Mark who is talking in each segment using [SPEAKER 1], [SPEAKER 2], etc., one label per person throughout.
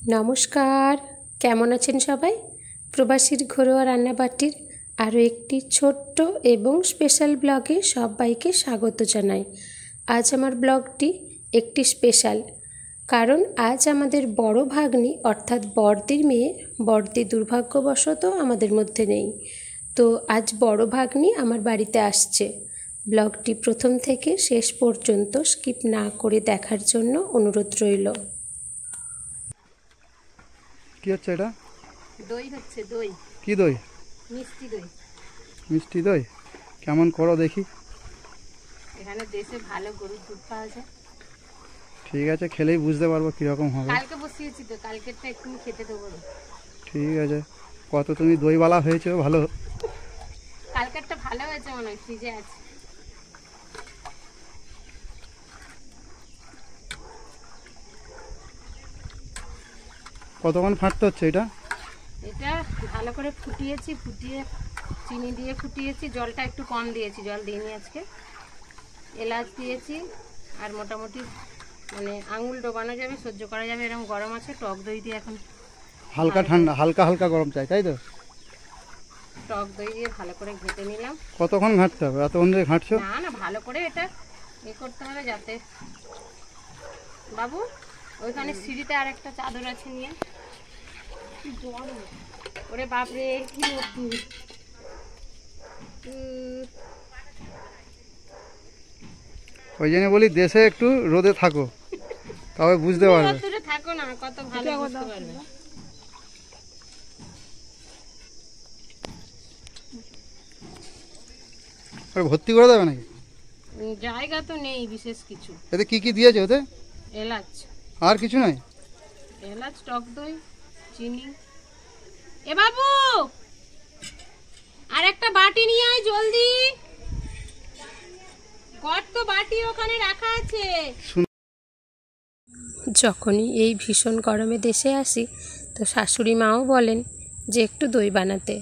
[SPEAKER 1] নমস্কার, কেমন আছেন সবাই? প্রবাসীর ঘরোয়া রান্নাবাটির আরও একটি ছোট্ট এবং স্পেশাল ব্লগে সবাইকে স্বাগত জানাই। আজ আমার ব্লগটি একটি স্পেশাল, কারণ আজ আমাদের বড় ভাগ্নি অর্থাৎ বড়দির মেয়ে বড়দি দুর্ভাগ্যবশত আমাদের মধ্যে নেই। তো আজ বড় ভাগ্নি আমার বাড়িতে আসছে। ব্লগটি প্রথম থেকে শেষ পর্যন্ত স্কিপ না করে দেখার জন্য অনুরোধ রইল।
[SPEAKER 2] কি হচ্ছে এটা?
[SPEAKER 1] দই হচ্ছে। দই।
[SPEAKER 2] কি দই?
[SPEAKER 1] মিষ্টি দই।
[SPEAKER 2] মিষ্টি দই কেমন করো দেখি।
[SPEAKER 1] এখানে দেশে ভালো গরুর দুধ পাওয়া যায়।
[SPEAKER 2] ঠিক আছে, খেলেই বুঝতে পারবো কিরকম হবে।
[SPEAKER 1] কালকে বসিয়েছি তো, কালকেরটা একটু খেতে দেবো।
[SPEAKER 2] ঠিক আছে, কত তুমি দইওয়ালা হয়েছো ভালো।
[SPEAKER 1] কালকেরটা ভালো হয়েছে মনে হয়, ফ্রিজে আছে।
[SPEAKER 2] কতক্ষণ ফাটতে হচ্ছে এটা?
[SPEAKER 1] এটা ভালো করে ফুটিয়েছি, ফুটিয়ে চিনি দিয়ে ফুটিয়েছি। জলটা একটু কম দিয়েছি, জল দিইনি আজকে। এলাচ দিয়েছি আর মোটামুটি মানে আঙুল ডোবানো যাবে, সহ্য করা যাবে এরকম গরম আছে। টক দই দিয়ে এখন
[SPEAKER 2] হালকা ঠান্ডা, হালকা হালকা গরম চাই, তাই তো?
[SPEAKER 1] টক দই দিয়ে ভালো করে ঘেঁটে নিলাম।
[SPEAKER 2] কতক্ষণ ঘাঁটতে হবে? এতক্ষণ ধরে ঘাঁটছো?
[SPEAKER 1] না না, ভালো করে এটা করতে হবে যাতে। বাবু ওইখানে সিঁড়িতে আর একটা চাদর আছে, নিয়ে। ওরে বাপরে, কি রোদ্দুর!
[SPEAKER 2] ওই জন্য বলি দেশে একটু রোদে থাকো, তবে বুঝতে পারবে।
[SPEAKER 1] রোদ্দুরে থাকো না, কত ভালো বুঝতে পারবে।
[SPEAKER 2] ভর্তি করে দেবে নাকি?
[SPEAKER 1] জায়গা তো নেই বিশেষ কিছু।
[SPEAKER 2] এতে কি কি দিয়েছে ওতে?
[SPEAKER 1] এলাচ।
[SPEAKER 2] আর কিছু নাই?
[SPEAKER 1] এলাচ, টক দই, চিনি। এ বাবু, আর একটা বাটি নিয়ে আয় জলদি। কত বাটি ওখানে রাখা আছে। যখনই এই ভীষণ গরমে দেশে আসি, তো শাশুড়ি মাও বলেন যে একটু দই বানাতে।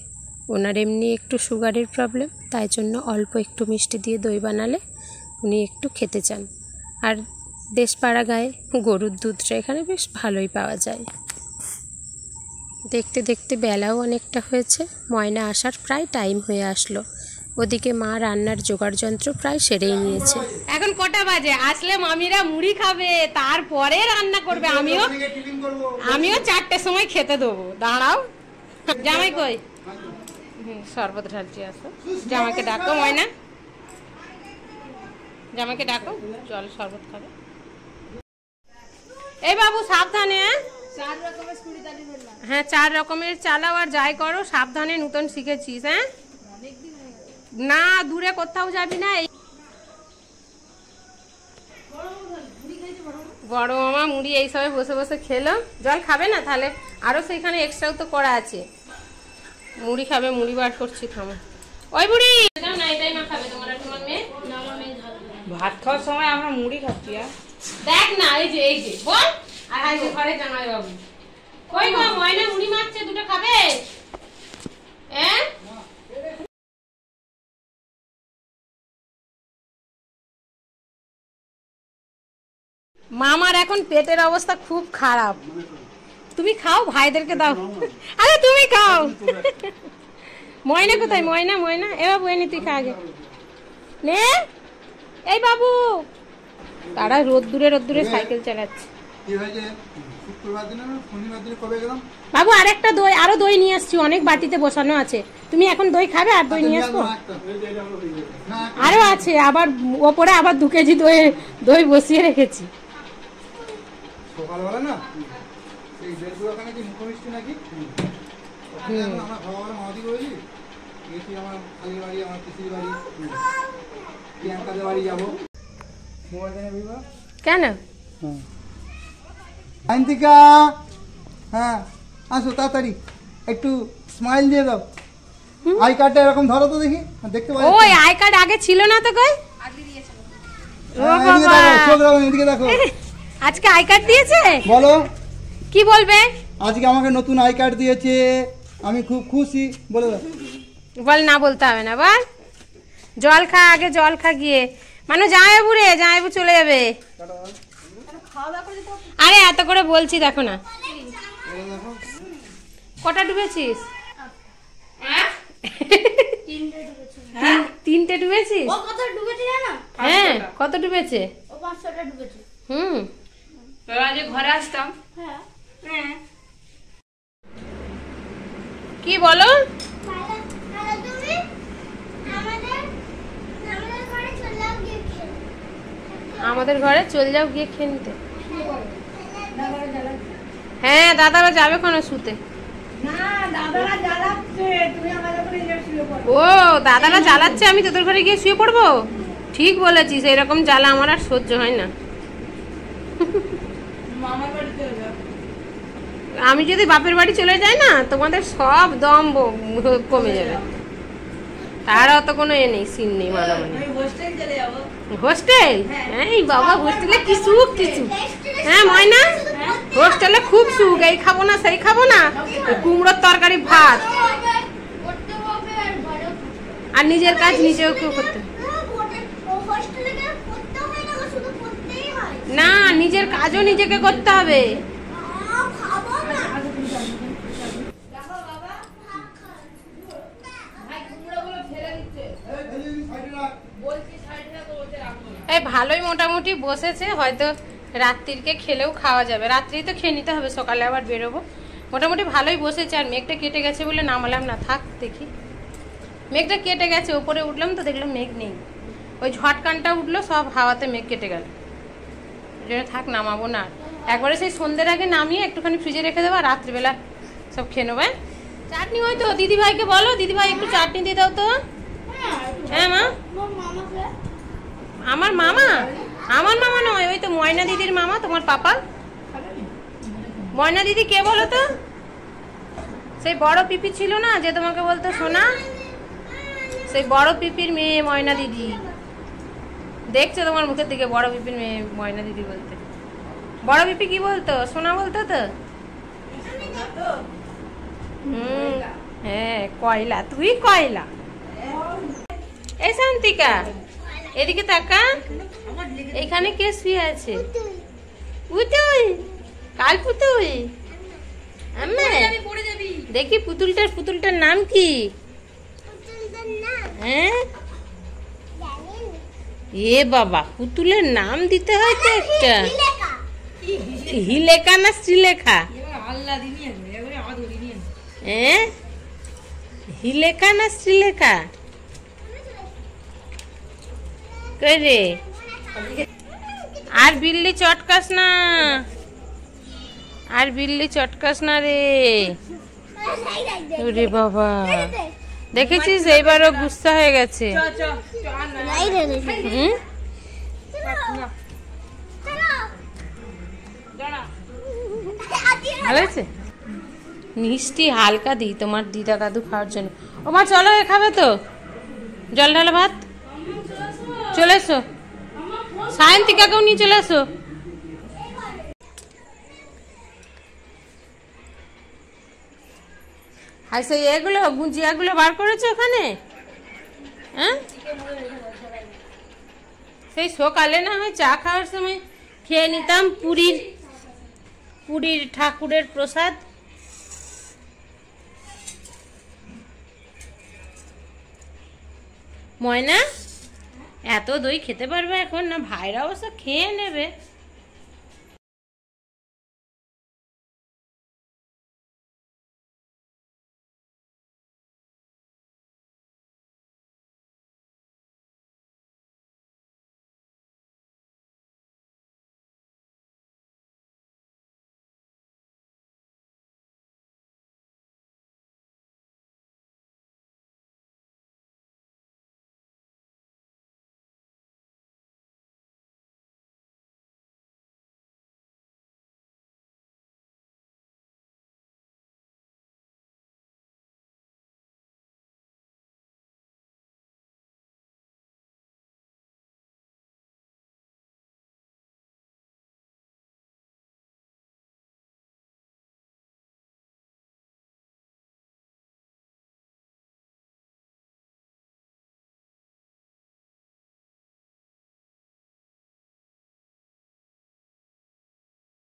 [SPEAKER 1] ওনার এমনি একটু সুগারের প্রবলেম, তাই জন্য অল্প একটু মিষ্টি দিয়ে দই বানালে উনি একটু খেতে চান। আর দেশপাড়া গায়ে গরুর দুধটা এখানে বেশ ভালোই পাওয়া যায়। দেখতে দেখতে বেলাও অনেকটা হয়েছে, ময়না আসার প্রায় টাইম হয়ে আসলো। ওদিকে মা রান্নার জোগাড় যন্ত্র প্রায় সেরেই নিয়েছে। এখন কটা বাজে? আসলে মামিরা মুড়ি খাবে, তারপরে রান্না করবে। আমিও 4টের সময় খেতে দেবো। দাঁড়াও, জামাই কই? শরবত ঢালছি, আসো। জামাইকে ডাকো, ময়না জামাইকে ডাকো, চল শরবত খাবে। এই বাবু সাবধানে। হ্যাঁ, 4 রকমের চালাও, আর যাই করো সাবধানে। নতুন শিখেছিস? হ্যাঁ না, দূরে কোথাও যাবি না। বড় মামা মুড়ি এই সময় বসে বসে খেলো। জল খাবে না? তাহলে আরো সেইখানে এক্সট্রাও তো করা আছে। মুড়ি খাবে, মুড়ি বার করছি, থামো। ওই বুড়ি না, এটাই মা খাবে। তোমার আর তোমার মেয়ে?
[SPEAKER 3] ভাত খাওয়ার সময় আমরা মুড়ি খাচ্ছি।
[SPEAKER 1] দেখ না, এই যে বল। আর এই যে ঘরে জামাই বাবু কই গো? ময়না মুড়ি মারছে, দুটো খাবে? হ্যাঁ, মামার এখন পেটের অবস্থা খুব খারাপ। তুমি খাও, ভাইদেরকে দাও। আরে তুমি খাও। ময়না কোথায়? ময়না, ময়না এ বাবু, এনে তুই খা আগে। নে, এই বাবু। তারা রোদ্দুরে সাইকেল চালাচ্ছে। বাবু আরেকটা দই, আরো দই নিয়ে আসছি, অনেক বাটিতে বসানো আছে। তুমি এখন দই খাবে? আর দই নিয়ে আসবো? আরো আছে, আবার ওপরে আবার 2 কেজি দই বসিয়ে রেখেছি।
[SPEAKER 2] সকালবেলা না এই বেলগুলো ওখানে কি মুখমিষ্টি নাকি? আমরা খাওয়া মাদি করেছি। গেছি আমার খালি বাড়ি, আমার পিসির বাড়ি, প্রিয়াঙ্কাদের বাড়ি যাবো। মোবাইল দেনে বিবা
[SPEAKER 1] কেন?
[SPEAKER 2] আইন্তিকা, হ্যাঁ আসো তাড়াতাড়ি, একটু স্মাইল দিয়ে দাও। আই কার্ডটা এরকম ধরো তো দেখি, দেখতে পাচ্ছি।
[SPEAKER 1] ওই আই কার্ড আগে ছিল না তো কই? আগে দিয়েছে। ও বাবা,
[SPEAKER 2] চোখ রাখো, এদিকে দেখো।
[SPEAKER 1] আজকে আই কার্ড দিয়েছে?
[SPEAKER 2] বলো
[SPEAKER 1] কি বলবে?
[SPEAKER 2] আজকে আমাকে নতুন আই কার্ড দিয়েছে, আমি খুব খুশি। বলে দাও।
[SPEAKER 1] বল, না বলতে হবে না, বল। জল খা আগে, জল খা গিয়ে। মানে জামাইবাবু রে, জামাইবাবু চলে যাবে। আরে এত করে বলছি, দেখো না।
[SPEAKER 2] দেখো
[SPEAKER 1] কটা ডুবেছিস?
[SPEAKER 3] হ্যাঁ?
[SPEAKER 1] তিনটে ডুবেছিস?
[SPEAKER 4] ও কত ডুবেছে জানো?
[SPEAKER 1] হ্যাঁ, কত ডুবেছে?
[SPEAKER 4] ও 500টা ডুবেছে।
[SPEAKER 3] তোরা যে ঘরে আসতাম।
[SPEAKER 4] হ্যাঁ।
[SPEAKER 3] হ্যাঁ।
[SPEAKER 1] কি বলো?
[SPEAKER 4] তুমি আমাদের ঘরে চলে যাও গিয়ে খেয়ে।
[SPEAKER 1] আমাদের ঘরে চলে যাও গিয়ে খেয়ে নিতে। হ্যাঁ, দাদারা যাবে কোনো শুতে। ও দাদারা জ্বালাচ্ছে, আমি তোদের ঘরে গিয়ে শুয়ে পড়বো? ঠিক বলেছিস, এরকম জ্বালা আমার আর সহ্য হয় না।
[SPEAKER 3] মামার বাড়ি চলে যাও।
[SPEAKER 1] আমি যদি বাপের বাড়ি চলে যাই না, তোমাদের সব দম কমে যাবে। তার অত কোনো নেই, সিন নেই, মানামানি।
[SPEAKER 3] আমি হোস্টেল চলে যাবো।
[SPEAKER 1] হোস্টেল? এই বাবা, হোস্টেলে কি সুখ কিছু। হ্যাঁ ময়না, হোস্টেলে খুব সুখ। এই খাবো না, সেই খাবো না, কুমড়োর তরকারি ভাত,
[SPEAKER 4] করতে হবে আর ঘরেও
[SPEAKER 1] আর নিজের কাজ নিজেও কেউ করতে হয়।
[SPEAKER 4] হোস্টেলে গিয়ে করতে হয় না, শুধু করতেই হয়।
[SPEAKER 1] না, নিজের কাজও নিজেকে করতে হবে।
[SPEAKER 4] খাবো না।
[SPEAKER 1] এই ভালোই মোটামুটি বসেছে, হয়তো রাত্রিকে খেলেও খাওয়া যাবে। রাত্রি তো খেয়ে নিতে হবে, সকালে আবার বেরোবো। মোটামুটি ভালোই বসেছে। আর মেঘটা কেটে গেছে বলে নামালাম না, থাক দেখি। মেঘটা কেটে গেছে, উপরে উঠলাম তো দেখলাম মেঘ নেই। ওই ঝটকানটা উঠলো, সব হাওয়াতে মেঘ কেটে গেল। ওই জন্য থাক, নামাবো না। একবারে সেই সন্ধ্যের আগে নামিয়ে একটুখানি ফ্রিজে রেখে দেবো, আর রাত্রিবেলা সব খেয়ে নেবো। চাটনি হয়তো দিদিভাইকে বলো, দিদিভাই একটু চাটনি দিয়ে দাও তো। হ্যাঁ মা। আমার মামা? আমার মামা নয়, ওই তো ময়না দিদির মামা, তোমার পাপা। ময়না দিদি কে বলো তো? সেই বড় পিপি ছিল না, যে তোমাকে বলতো সোনা, সেই বড় পিপির মেয়ে ময়না দিদি। দেখছো তোমার মুখের দিকে বড় পিপির মেয়ে ময়না দিদি বলতে। বড় পিপি কি বলতো? সোনা বলতো তো। হ্যাঁ, কয়লা, তুই কয়লা। এই শান্তিকা, এদিকে তাকা। এখানে কে শুয়ে আছে? পুতুল, কাল পুতুল। দেখি পুতুলটার নাম কি? হ্যাঁ, এ বাবা, পুতুলের নাম দিতে হয় তো একটা। হিলেখা না শ্রীলেখা? হ্যাঁ, হিলেখা না শ্রীলেখা? রে, আর বিল্লি চটকাস না, আর বিল্লি চটকাস না রে। ওরে বাবা, দেখেছিস এইবারও গুসা হয়ে গেছে। ভালো আছে? মিষ্টি হালকা দিই তোমার দিদা দাদু খাওয়ার জন্য। ও মা, চলো, এ খাবে তো? জল ঢালা ভাত। চলে এসো, সায়ন্তিকাকেও নিয়ে চলে এসো। আর সেই এগুলো গুজিয়াগুলো বার করেছো ওখানে? হ্যাঁ, সেই সকালে না হয় চা খাওয়ার সময় খেয়ে নিতাম পুরীর ঠাকুরের প্রসাদ। ময়না, এত দই খেতে পারবে এখন না? ভাইরা অবশ্য খেয়ে নেবে।